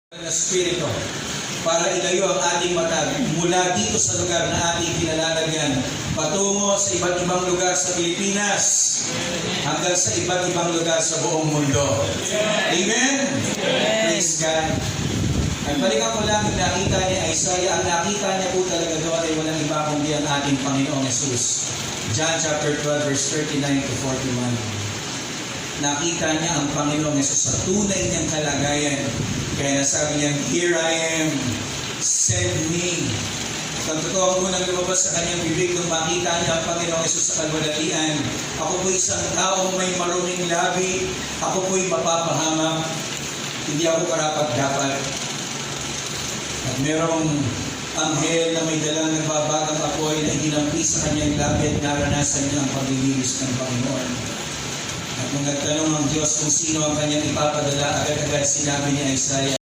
na Espiritu para ilayo ang ating mata mula dito sa lugar na ating kinalalagyan patungo sa iba't ibang lugar sa Pilipinas hanggang sa iba't ibang lugar sa buong mundo. Amen? Praise God. Ang balikan ko lang yung nakita ni Isaiah, ang nakita niya po talaga doon ay walang iba kundi ang ating Panginoong Jesus. John chapter 12 verse 39 to 41. Nakita niya ang Panginoong Jesus sa tunay niyang kalagayan. Kaya nasabi niya, "Here I am, send me." Ang totoo mo nang lumabas sa kanyang bibig nung makita niya ang Panginoong Jesus sa kalwalatian. Ako po'y isang taong may maruming labi. Ako po'y mapapahamak. Hindi ako karapat-dapat. At merong anghel na may dalang nagbabagang apoy na hinampi sa kanyang labi at naranasan niya ang paglilinis ng Panginoon. At nung nagtanong ang Diyos kung sino ang kanyang ipapadala, agad-agad sinabi ni Isaiah,